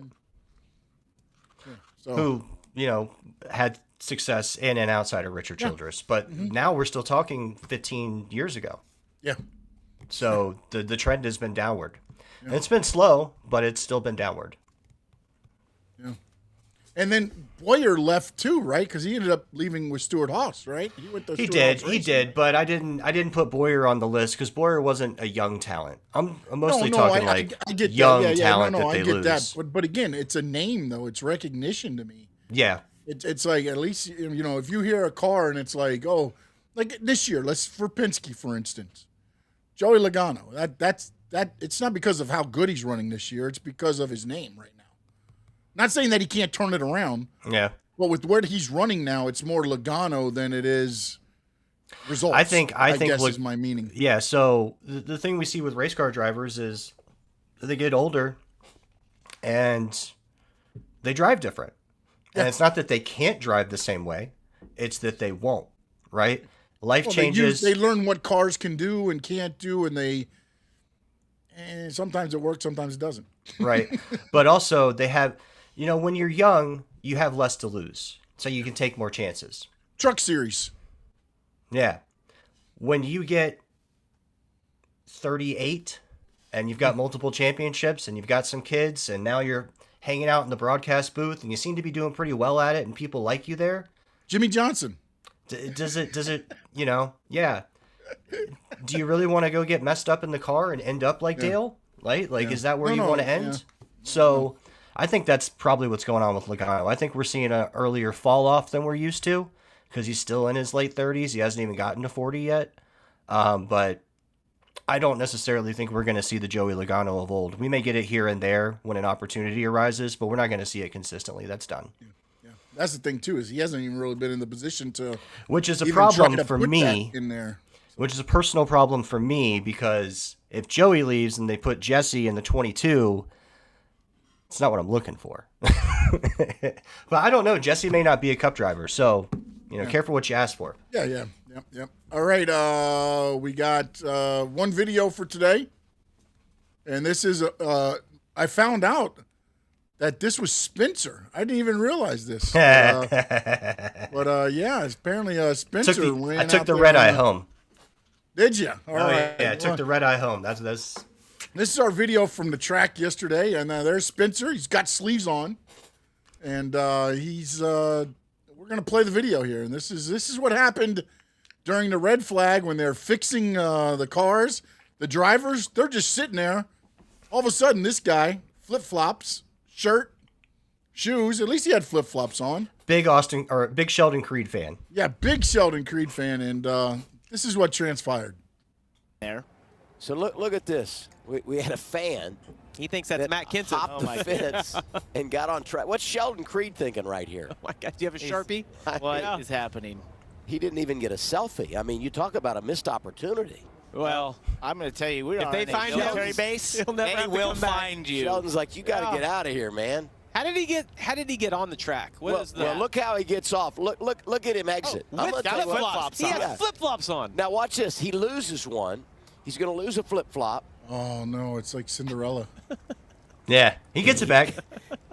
So Who, you know, had success in and outside of Richard Childress. But now we're still talking 15 years ago. yeah, So the trend has been downward. And it's been slow, but it's still been downward. yeah. And then Boyer left too, right? Because he ended up leaving with Stuart Haas, right? He went to He Stewart-Haas did, Racing. but I didn't put Boyer on the list because Boyer wasn't a young talent. I'm mostly talking I get young that. Yeah, talent no, that I they get lose. that. But again, it's a name though. It's recognition to me. Yeah, It's like at least you know if you hear a car and it's like like this year, let's for Penske for instance, Joey Logano. That's it's not because of how good he's running this year. It's because of his name right now. Not saying that he can't turn it around, yeah. but with where he's running now, it's more Logano than it is results. I think guess is my meaning. Yeah, so the thing we see with race car drivers is they get older and they drive different. And it's not that they can't drive the same way, it's that they won't, right? Life changes. They learn what cars can do and can't do, and sometimes it works, sometimes it doesn't. Right. But also they have, you know, when you're young, you have less to lose. So you can take more chances. Truck Series. Yeah. When you get 38 and you've got multiple championships and you've got some kids and now you're hanging out in the broadcast booth and you seem to be doing pretty well at it and people like you there. Jimmy Johnson. Does it, you know, yeah. Do you really want to go get messed up in the car and end up like Dale? Like is that where No, you no, want to end? yeah. So I think that's probably what's going on with Logano. I think we're seeing an earlier fall off than we're used to because he's still in his late 30s. He hasn't even gotten to 40 yet. But I don't necessarily think we're going to see the Joey Logano of old. We may get it here and there when an opportunity arises, but we're not going to see it consistently. That's done. Yeah. That's the thing too, is he hasn't even really been in the position to, which is a even problem try to for put me. that in there. Which is a personal problem for me because if Joey leaves and they put Jesse in the 22, it's not what I'm looking for. But I don't know. Jesse may not be a Cup driver, so careful what you ask for. Yeah. All right, we got one video for today, and this is I found out that this was Spencer. I didn't even realize this. But yeah, apparently Spencer ran I took out the there red eye home. Did you? All right. Yeah, I took the red eye home. That's. This is our video from the track yesterday, and there's Spencer. He's got sleeves on, and he's. We're gonna play the video here, and this is what happened during the red flag when they're fixing the cars. The drivers, they're just sitting there. All of a sudden, this guy, flip-flops, shirt, shoes. At least he had flip-flops on. Big Sheldon Creed fan. Yeah, big Sheldon Creed fan, and this is what transpired. There. So look at this. We had a fan. He thinks that's Matt Kenseth. Hopped the fence and got on track. What's Sheldon Creed thinking right here? Oh my God, do you have a Sharpie? What is happening? He didn't even get a selfie. I mean, you talk about a missed opportunity. Well, I'm going to tell you, we're If on they a find military him, base, he'll never and he have to will come back. find you. Sheldon's like, you got to get out of here, man. How did he get on the track? Well, look how he gets off. Look at him exit. I'm With gonna tell you what- flip-flops. He has flip-flops on. Now watch this. He loses one. He's going to lose a flip-flop. Oh no, it's like Cinderella. Yeah, he gets it back.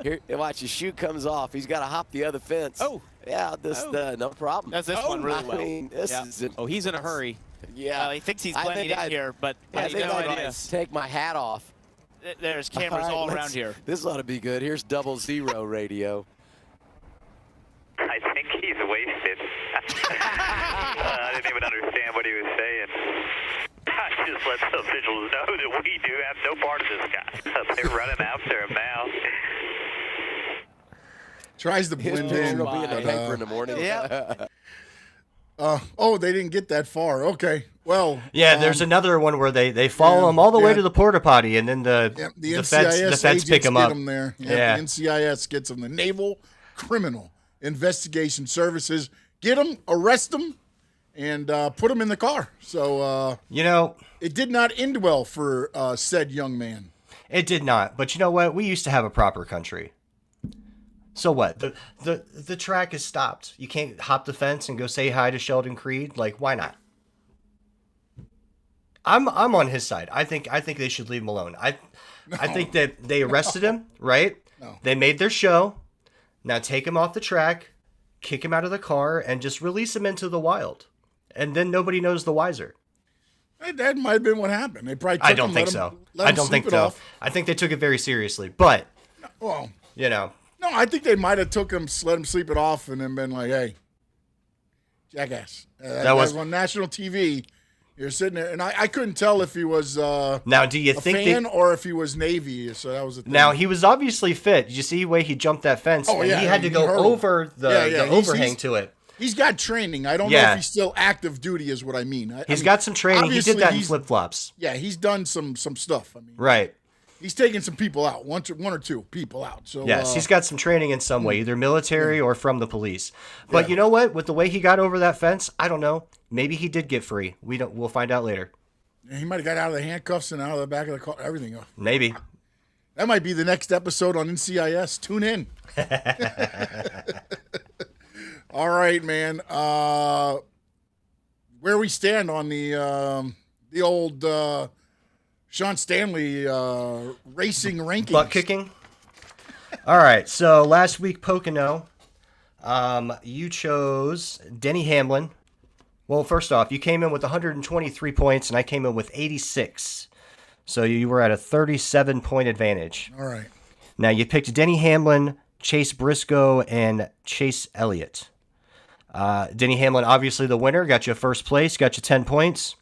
Here, watch, his shoe comes off. He's got to hop the other fence. Oh. Yeah, no problem. Does this one really I well. mean, this Yeah. is He's in a hurry. yeah. He thinks he's I blending think in I'd- here, but I has think no I'd idea. take my hat off. There's cameras right, all let's- around here. This ought to be good. Here's 00 radio. I think he's wasted. I didn't even understand what he was saying. I just let the officials know that we do have no part of this guy. They're running after him now. Tries to His blend picture in. will be in the but, paper in the morning. Yep. Oh, they didn't get that far. Okay. Well. Yeah, there's another one where they follow him all the way to the porta potty, and then the NCIS feds pick him get up. him there. Yeah. The NCIS gets him. The Naval Criminal Investigation Services get him, arrest him, and put him in the car. So it did not end well for said young man. It did not. But you know what? We used to have a proper country. So what? The track is stopped. You can't hop the fence and go say hi to Sheldon Creed. Like, why not? I'm on his side. I think they should leave him alone. I think that they arrested him, right? No. They made their show. Now take him off the track, kick him out of the car, and just release him into the wild. And then nobody knows the wiser. That might have been what happened. They probably took I don't him, think let so. him, let I him don't sleep think it so. off. I think they took it very seriously. But, Well, no, I think they might have took him, let him sleep it off, and then been like, "Hey, jackass." That was on national TV. You're sitting there, and I couldn't tell if he was now, do you a think fan or if he was Navy. So that was the thing. Now, he was obviously fit. Did you see the way he jumped that fence? Oh, and yeah, he had to he go hurdled. over the overhang to it. He's got training. I don't know Yeah. if he's still active duty is what I mean. He's got some training. He did obviously that in he's- flip-flops. Yeah, he's done some stuff. I mean, Right. he's taken some people out, one or two people out. So Yes, he's got some training in some way, either military or from the police. But you know what? With the way he got over that fence, I don't know. Maybe he did get free. We'll find out later. he might have got out of the handcuffs and out of the back of the car, everything. Maybe. That might be the next episode on NCIS. Tune in. All right, man. Where we stand on the old Sean Stanley racing rankings? Butt kicking. All right. So last week, Pocono, you chose Denny Hamlin. Well, first off, you came in with 123 points, and I came in with 86. So you were at a 37-point advantage. All right. Now, you picked Denny Hamlin, Chase Briscoe, and Chase Elliott. Denny Hamlin, obviously the winner, got you first place, got you 10 points.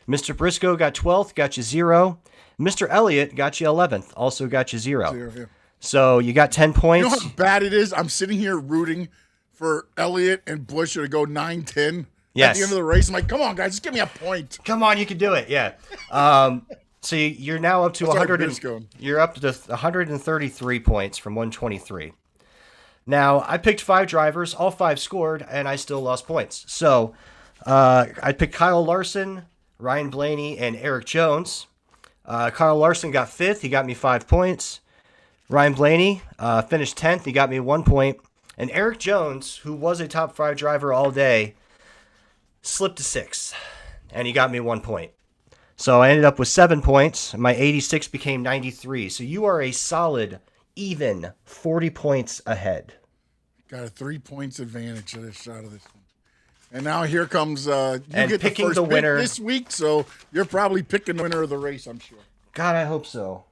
Mr. Briscoe got 12th, got you 0. Mr. Elliott got you 11th, also got you 0. Zero, yeah. So you got 10 You know points. how bad it is? I'm sitting here rooting for Elliott and Bush to go 9-10 at Yes. the end of the race. I'm like, come on, guys, just give me a point. Come on, you can do it. Yeah. So you're now up to That's how 100. it's going. You're up to 133 points from 123. Now I picked 5 drivers, all 5 scored, and I still lost points. So I picked Kyle Larson, Ryan Blaney, and Eric Jones. Kyle Larson got 5th. He got me 5 points. Ryan Blaney finished 10th. He got me 1 point. And Eric Jones, who was a top 5 driver all day, slipped to 6th. And he got me 1 point. So I ended up with 7 points. My 86 became 93. So you are a solid, even 40 points ahead. Got a 3 points advantage of this shot of this one. And now here comes you And get picking the first the pick winner. this week, so you're probably picking the winner of the race, I'm sure. God, I hope so.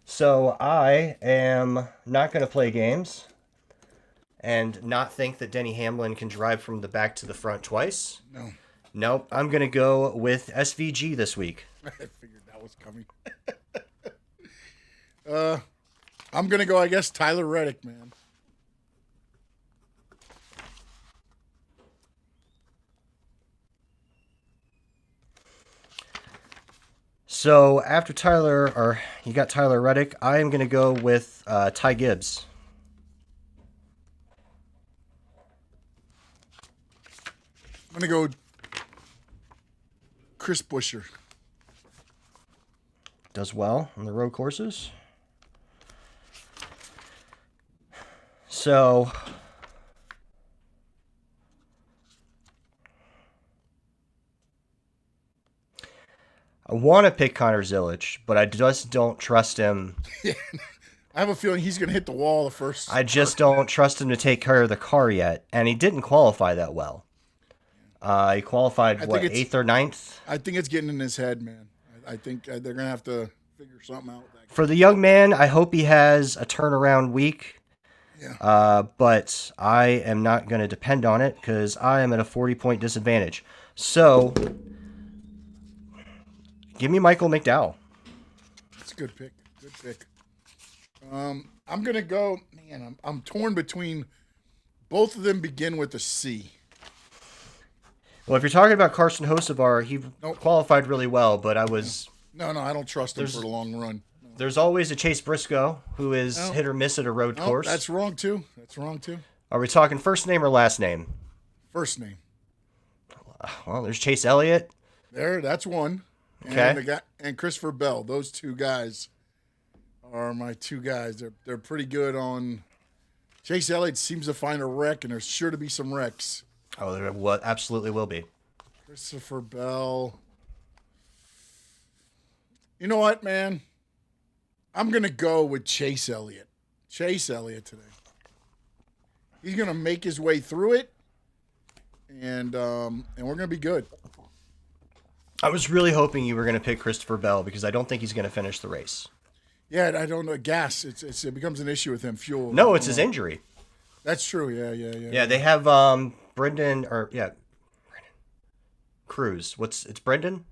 So I am not going to play games and not think that Denny Hamlin can drive from the back to the front twice. No. Nope, I'm going to go with SVG this week. I figured that was coming. I'm going to go, I guess, Tyler Reddick, man. So after you got Tyler Reddick, I am going to go with Ty Gibbs. I'm going to go Chris Buescher. Does well on the road courses. So I want to pick Connor Zillich, but I just don't trust him. I have a feeling he's going to hit the wall the first. I just don't trust him to take care of the car yet, and he didn't qualify that well. He qualified, think it's- 8th or 9th? I think it's getting in his head, man. I think they're going to have to figure something out with that. For the young man, I hope he has a turnaround week. Yeah. But I am not going to depend on it because I am at a 40-point disadvantage. So, give me Michael McDowell. That's a good pick. Good pick. I'm going to go, man, I'm torn between both of them begin with a C. Well, if you're talking about Carson Hocevar, he Nope. qualified really well, but I was... No, I don't trust him for the long run. No. There's always a Chase Briscoe who is No. hit or miss at a road No, course. that's wrong, too. Are we talking first name or last name? First name. Well, there's Chase Elliott. That's one. Okay. And Christopher Bell. Those two guys are my two guys. They're pretty good on. Chase Elliott seems to find a wreck, and there's sure to be some wrecks. Oh, there absolutely will be. Christopher Bell. You know what, man? I'm gonna go with Chase Elliott. Chase Elliott today. He's gonna make his way through it, and we're gonna be good. I was really hoping you were going to pick Christopher Bell because I don't think he's going to finish the race. Yeah, I don't know. Gas. It becomes an issue with him. Fuel. No, it's his injury. That's true. Yeah. Yeah, they have Brendan Cruz. It's Brendan?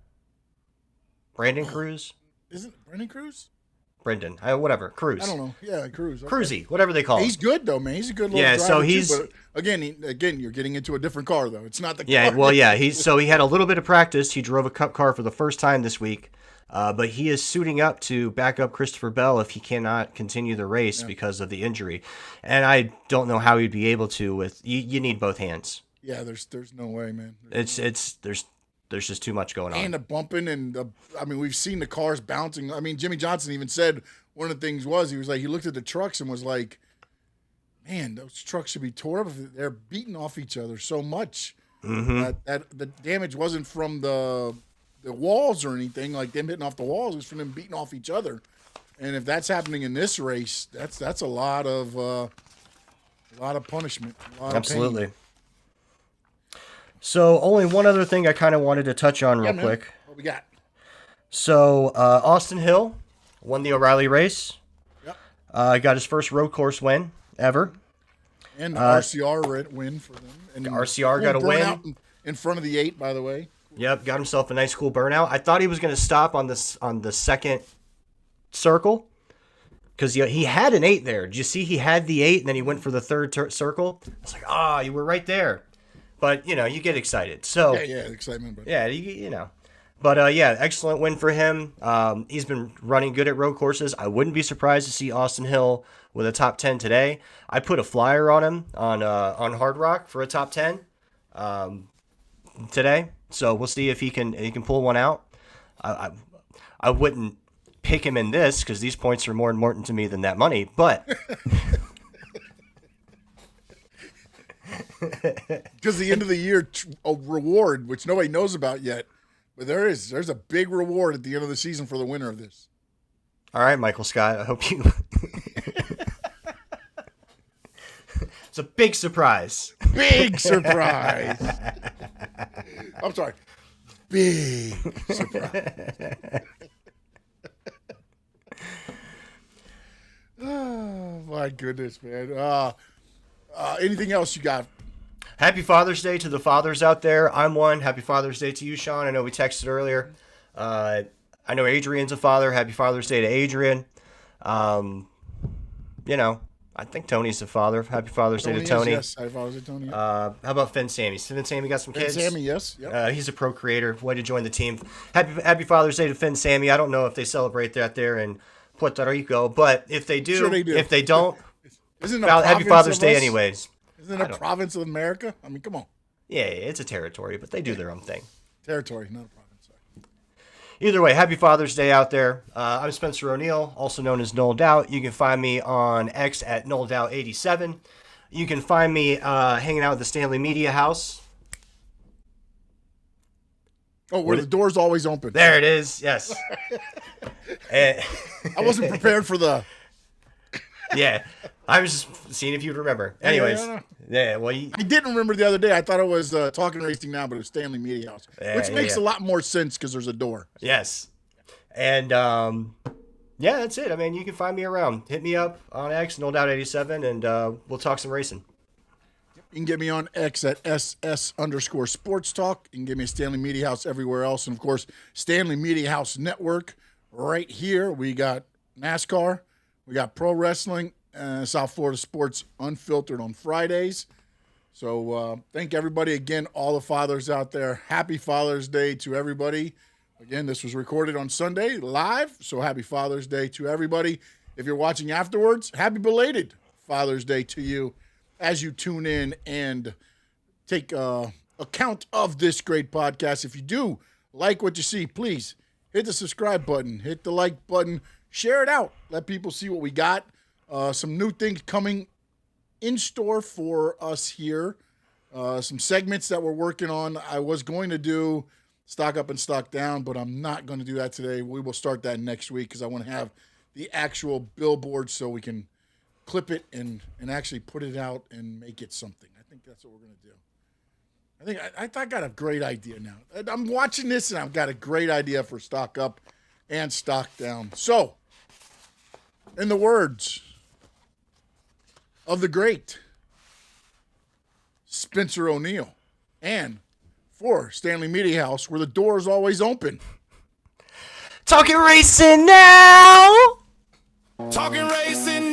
Brandon Cruz? Isn't it Brendan Cruz? Brendan. Whatever. Cruz. I don't know. Yeah, Cruz. Okay. Cruzy, whatever they call him. He's good though, man. He's a good little Yeah, driver so too, he's- but again, you're getting into a different car though. It's not the Yeah, car. well, yeah. He had a little bit of practice. He drove a Cup car for the first time this week, but he is suiting up to back up Christopher Bell if he cannot continue the race because of the injury. And I don't know how he'd be able to. With you need both hands. Yeah, there's no way, man. There's just too much going on. And the bumping we've seen the cars bouncing. I mean, Jimmy Johnson even said one of the things he was like, he looked at the trucks and was like, man, those trucks should be tore up. They're beating off each other so much. Mm-hmm. That the damage wasn't from the walls or anything, like them hitting off the walls. It was from them beating off each other. And if that's happening in this race, that's a lot of punishment. A lot of Absolutely. pain. So only one other thing I kind of wanted to touch on real Man, quick. what we got? So Austin Hill won the O'Reilly race. Yep. Got his first road course win ever. And the RCR win for them. And RCR got a cool win. burnout in front of the 8, by the way. Yep, got himself a nice cool burnout. I thought he was going to stop on the second circle, because he had an 8 there. Did you see he had the 8 and then he went for the third circle? It's like, you were right there. But, you get excited. So Yeah, excitement. But yeah, you know. But, excellent win for him. He's been running good at road courses. I wouldn't be surprised to see Austin Hill with a top 10 today. I put a flyer on him on Hard Rock for a top 10 today. So we'll see if he can pull one out. I wouldn't pick him in this because these points are more important to me than that money. But because the end of the year a reward, which nobody knows about yet, but there's a big reward at the end of the season for the winner of this. All right, Michael Scott, I hope you. It's a big surprise. Big surprise. I'm sorry. Big surprise. Oh, my goodness, man. Anything else you got? Happy Father's Day to the fathers out there. I'm one. Happy Father's Day to you, Sean. I know we texted earlier. I know Adrian's a father. Happy Father's Day to Adrian. I think Tony's a father. Happy Father's Day to Tony. Yes, Happy Father's Day, Tony. How about Finn Sammy? Finn Sammy got some kids? Sammy, yes. Yep. He's a procreator. Way to join the team. Happy Father's Day to Finn Sammy. I don't know if they celebrate that there in Puerto Rico, but if they do, Sure they do. If they don't, Isn't it a Happy province Father's of Day us? anyways. Isn't it a province of America? I mean, come on. Yeah, it's a territory, but they do their own thing. Territory, not a province. Sorry. Either way, happy Father's Day out there. I'm Spencer O'Neill, also known as Noel Doubt. You can find me on X at NoelDoubt87. You can find me hanging out at the Stanley Media House. Oh, where the door's always open. There it is, yes. And, I wasn't prepared for the... yeah, I was just seeing if you'd remember. Anyways, Yeah. Well, I didn't remember the other day. I thought it was Talking Racing Now, but it was Stanley Media House, which makes a lot more sense because there's a door. Yes. And, that's it. I mean, you can find me around. Hit me up on X, NoelDoubt87, and we'll talk some racing. You can get me on X at SS_Sports Talk. You can get me at Stanley Media House everywhere else. And, of course, Stanley Media House Network right here. We got NASCAR. We got pro wrestling, South Florida Sports Unfiltered on Fridays. So thank everybody again, all the fathers out there. Happy Father's Day to everybody. Again, this was recorded on Sunday live, so happy Father's Day to everybody. If you're watching afterwards, happy belated Father's Day to you as you tune in and take account of this great podcast. If you do like what you see, please hit the subscribe button, hit the like button, share it out. Let people see what we got. Some new things coming in store for us here. Some segments that we're working on. I was going to do stock up and stock down, but I'm not going to do that today. We will start that next week because I want to have the actual billboard so we can clip it and actually put it out and make it something. I think that's what we're going to do. I got a great idea now. I'm watching this and I've got a great idea for stock up and stock down. So, in the words of the great Spencer O'Neill, and for Stanley Media House, where the door is always open. Talking racing now! Talking racing